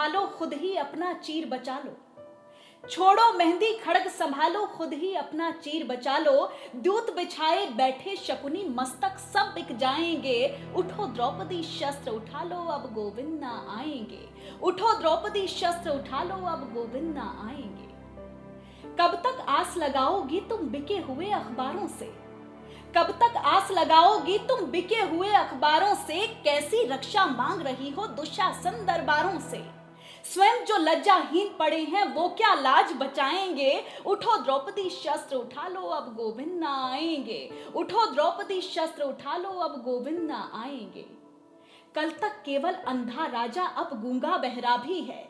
संभालो, खुद ही अपना चीर बचा लो। छोड़ो मेहंदी खड़ग संभालो, खुद ही अपना चीर बचा लो। द्यूत बिछाए बैठे शकुनी, मस्तक सब बिक जाएंगे। उठो द्रौपदी शस्त्र उठा लो, अब गोविंद ना आएंगे। उठो द्रौपदी शस्त्र उठा लो, अब गोविंद ना आएंगे। कब तक आस लगाओगी तुम बिके हुए अखबारों से? कब तक आस लगाओगी तुम बिके हुए अखबारों से? कैसी रक्षा मांग रही हो दुशासन दरबारों से? स्वयं जो लज्जाहीन पड़े हैं वो क्या लाज बचाएंगे? उठो द्रौपदी शस्त्र उठा लो, अब गोविंद ना आएंगे। उठो द्रौपदी शस्त्र उठा लो, अब गोविंद ना आएंगे। कल तक केवल अंधा राजा अब गूंगा बहरा भी है।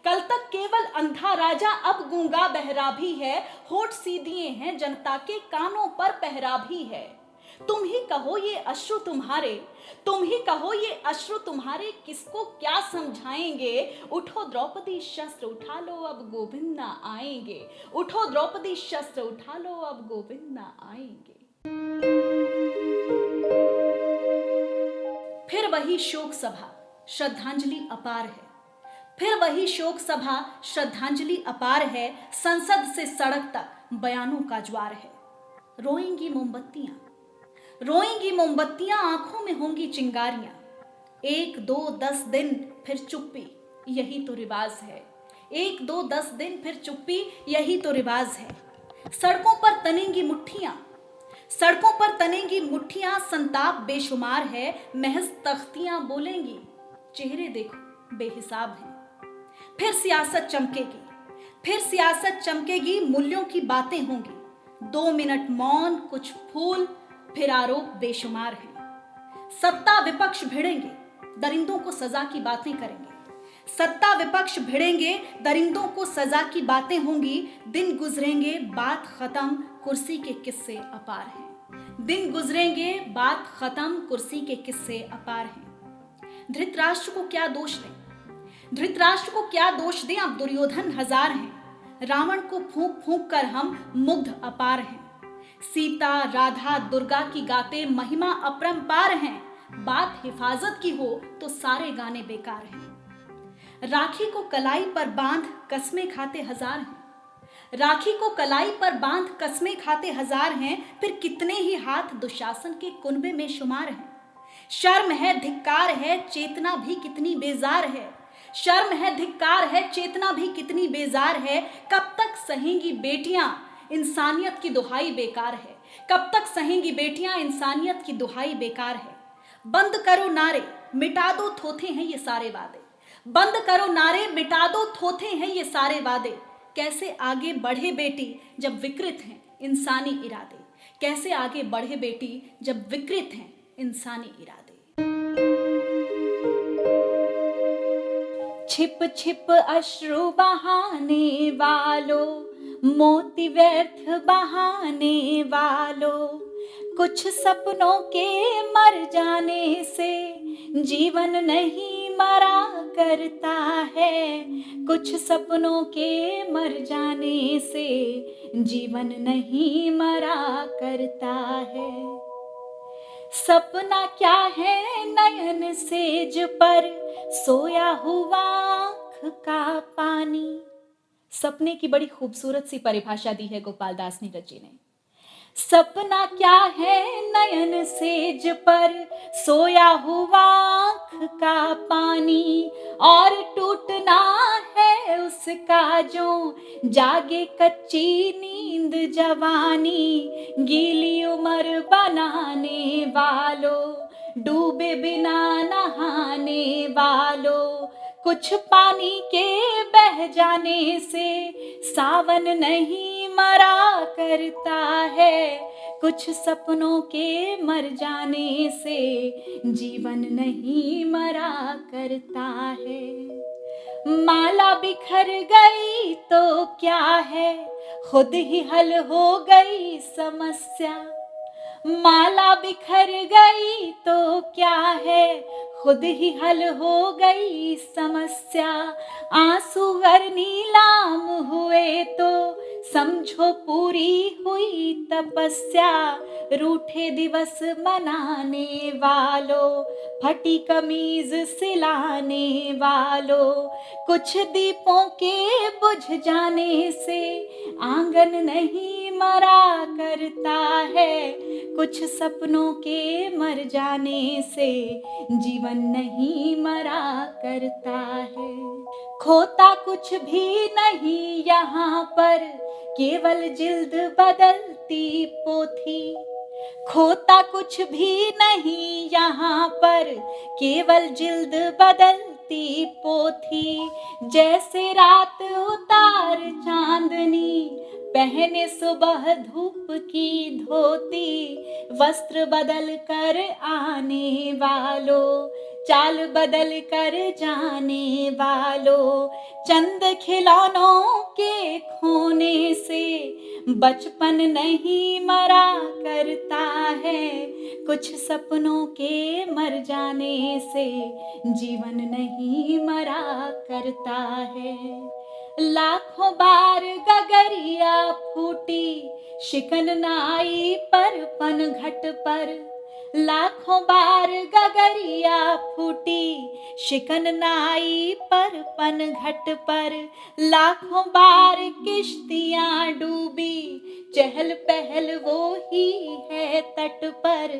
कल तक केवल अंधा राजा अब गूंगा बहरा भी है। होठ सी दिए हैं जनता के कानों पर पहरा भी है। तुम ही कहो ये अश्रु तुम्हारे, तुम ही कहो ये अश्रु तुम्हारे, किसको क्या समझाएंगे? उठो द्रौपदी शस्त्र उठा लो, अब गोविंद ना आएंगे। उठो द्रौपदी शस्त्र उठा लो, अब गोविंद ना आएंगे। फिर वही शोक सभा, श्रद्धांजलि अपार है। फिर वही शोक सभा, श्रद्धांजलि अपार है। संसद से सड़क तक बयानों का ज्वार है। रोएंगी मोमबत्तियां, रोएंगी मोमबत्तियां, आंखों में होंगी चिंगारियां। 1 2 10 दिन फिर चुप्पी, यही तो रिवाज है। 1 2 10 दिन फिर चुप्पी, यही तो रिवाज है। सड़कों पर तनेंगी मुट्ठियां, सड़कों पर तनेंगी मुट्ठियां, संताप बेशुमार है। महज तख्तियां बोलेंगी, चेहरे देखो बेहिसाब हैं। फिर सियासत चमकेगी, फिर सियासत चमकेगी, मूल्यों की बातें होंगी। 2 मिनट मौन, कुछ फूल, फिर आरोप बेशुमार हैं। सत्ता विपक्ष भिड़ेंगे, दरिंदों को सजा की बातें करेंगे। सत्ता विपक्ष भिड़ेंगे, दरिंदों को सजा की बातें होंगी। दिन गुजरेंगे बात खत्म, कुर्सी के किस्से अपार हैं। दिन गुजरेंगे बात खत्म, कुर्सी के किस्से अपार हैं। धृतराष्ट्र को क्या दोष दें, धृतराष्ट्र को क्या दोष दें, अब दुर्योधन हजार हैं। रावण को फूंक फूंक कर हम मुग्ध अपार हैं। सीता राधा दुर्गा की गाते महिमा अपरंपार हैं। बात हिफाजत की हो तो सारे गाने बेकार हैं। राखी को कलाई पर बांध कस्में खाते हजार हैं। राखी को कलाई पर बांध कस्में खाते हजार हैं। फिर कितने ही हाथ दुशासन के कुनबे में शुमार हैं। शर्म है धिक्कार है, चेतना भी कितनी बेजार है। शर्म है धिक्कार है, चेतना भी कितनी बेजार है। कब तक सहेंगी बेटियां, इंसानियत की दुहाई बेकार है। कब तक सहेंगी बेटियां, इंसानियत की दुहाई बेकार है। बंद करो नारे, मिटा दो थोथे हैं ये सारे वादे। बंद करो नारे, मिटा दो थोथे हैं ये सारे वादे। कैसे आगे बढ़े बेटी जब विकृत हैं इंसानी इरादे। कैसे आगे बढ़े बेटी जब विकृत हैं इंसानी इरादे। छिप छिप अश्रु बहाने वालों, मोती व्यर्थ बहाने वालों। कुछ सपनों के मर जाने से जीवन नहीं मरा करता है। कुछ सपनों के मर जाने से जीवन नहीं मरा करता है। सपना क्या है नयन सेज पर सोया हुआ आँख का पानी। सपने की बड़ी खूबसूरत सी परिभाषा दी है गोपाल दास नीरज जी ने। सपना क्या है नयन सेज पर सोया हुआ आँख का पानी। और टूटना है उसका जो जागे कच्ची नींद जवानी। गीली उम्र बनाने वालों, डूबे बिना नहाने वालों। कुछ पानी के बह जाने से सावन नहीं मरा करता है। कुछ सपनों के मर जाने से जीवन नहीं मरा करता है। माला बिखर गई तो क्या है, खुद ही हल हो गई समस्या। माला बिखर गई तो क्या है, खुद ही हल हो गई समस्या। आंसू अगर नीलाम हुए तो समझो पूरी हुई तपस्या, रूठे दिवस मनाने वालों, फटी कमीज सिलाने वालों। कुछ दीपों के बुझ जाने से आंगन नहीं मरा करता है, कुछ सपनों के मर जाने से जीवन नहीं मरा करता है। खोता कुछ भी नहीं यहाँ पर, केवल जिल्द बदलती पोथी। खोता कुछ भी नहीं यहाँ पर, केवल जिल्द बदलती पोथी। जैसे रात उतार चांदनी, पहने सुबह धूप की धोती। वस्त्र बदल कर आने वालों, चाल बदल कर जाने वालों। चंद खिलौनों के खोने से बचपन नहीं मरा करता है, कुछ सपनों के मर जाने से जीवन नहीं मरा करता है। लाखों बार गगरिया फूटी, शिकन न आई पर पनघट पर। लाखों बार गगरिया फूटी, शिकन न आई पर पनघट पर। लाखों बार किश्तियां डूबी, चहल पहल वो ही है तट पर।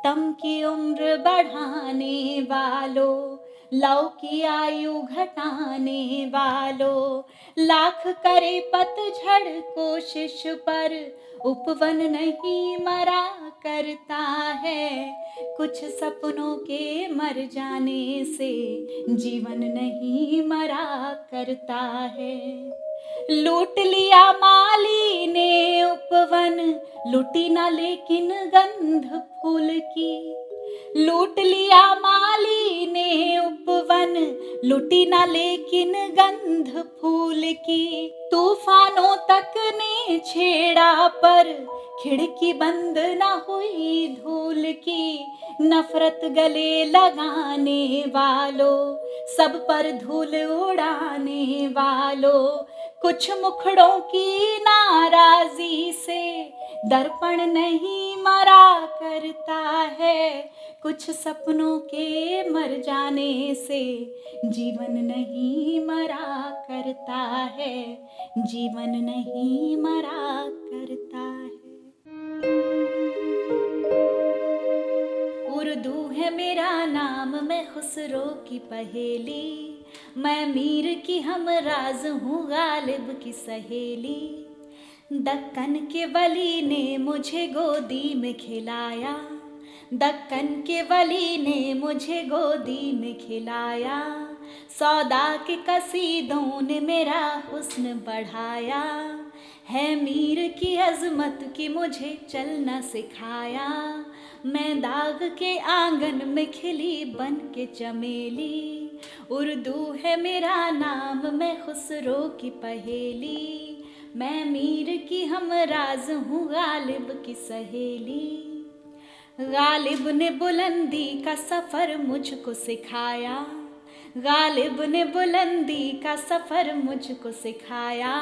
तम की उम्र बढ़ाने वालों, लव की आयु घटाने वालों। लाख करे पतझड़ कोशिश पर, उपवन नहीं मरा करता है, कुछ सपनों के मर जाने से जीवन नहीं मरा करता है। लूट लिया माली ने उपवन, लुटी ना लेकिन गंध फूल की। लूट लिया माली ने उपवन, लुटी ना लेकिन गंध फूल की। तूफानों तक ने छेड़ा पर, खिड़की बंद ना हुई धूल की। नफरत गले लगाने वालों, सब पर धूल उड़ाने वालों। कुछ मुखड़ों की नाराजी से दर्पण नहीं मरा करता है, कुछ सपनों के मर जाने से जीवन नहीं मरा करता है, जीवन नहीं मरा करता है। उर्दू है मेरा नाम, मैं खुसरो की पहेली। मैं मीर की हम राज हूँ, गालिब की सहेली। दक्कन के वली ने मुझे गोदी में खिलाया, दक्कन के वली ने मुझे गोदी में खिलाया। सौदा के कसीदों ने मेरा हुस्न बढ़ाया, है मीर की अजमत की मुझे चलना सिखाया। मैं दाग के आंगन में खिली बन के चमेली। उर्दू है मेरा नाम, मैं खुसरो की पहेली। मैं मीर की हम राज हूँ, गालिब की सहेली। गालिब ने बुलंदी का सफर मुझको सिखाया, गालिब ने बुलंदी का सफर मुझको सिखाया।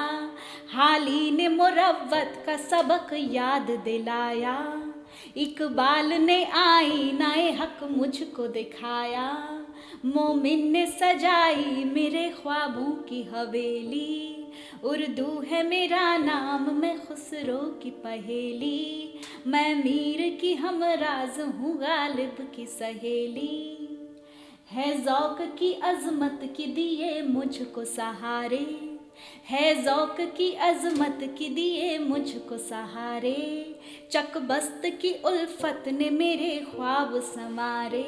हाली ने मुरव्वत का सबक याद दिलाया, इकबाल ने आईनाए हक मुझको दिखाया। मोमिन ने सजाई मेरे ख्वाबों की हवेली। उर्दू है मेरा नाम, मैं खुसरो की पहेली। मैं मीर की हम राज हूँ, गालिब की सहेली। है ज़ौक़ की अज़मत की दिए मुझको सहारे, है ज़ौक़ की अज़मत की दिए मुझको सहारे। चकबस्त की उल्फत ने मेरे ख्वाब संवारे,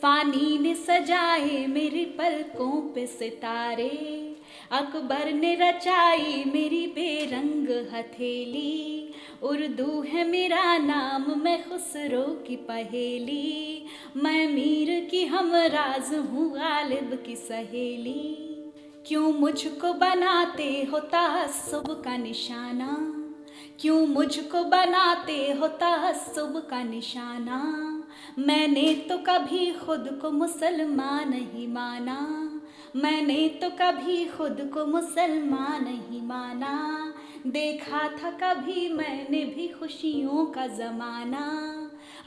फ़ानी ने सजाए मेरी पलकों पे सितारे। अकबर ने रचाई मेरी बेरंग हथेली। उर्दू है मेरा नाम, मैं खुसरो की पहेली। मैं मीर की हम राज हूँ, गालिब की सहेली। क्यों मुझको बनाते हो तअस्सुब का निशाना, क्यों मुझको बनाते हो तअस्सुब का निशाना। मैंने तो कभी खुद को मुसलमान नहीं माना, मैंने तो कभी खुद को मुसलमान नहीं माना। देखा था कभी मैंने भी खुशियों का जमाना,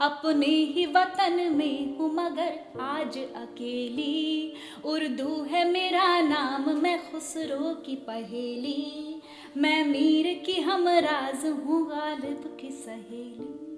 अपने ही वतन में हूँ मगर आज अकेली। उर्दू है मेरा नाम, मैं खुसरो की पहेली, मैं मीर की हमराज हूँ गालिब की सहेली।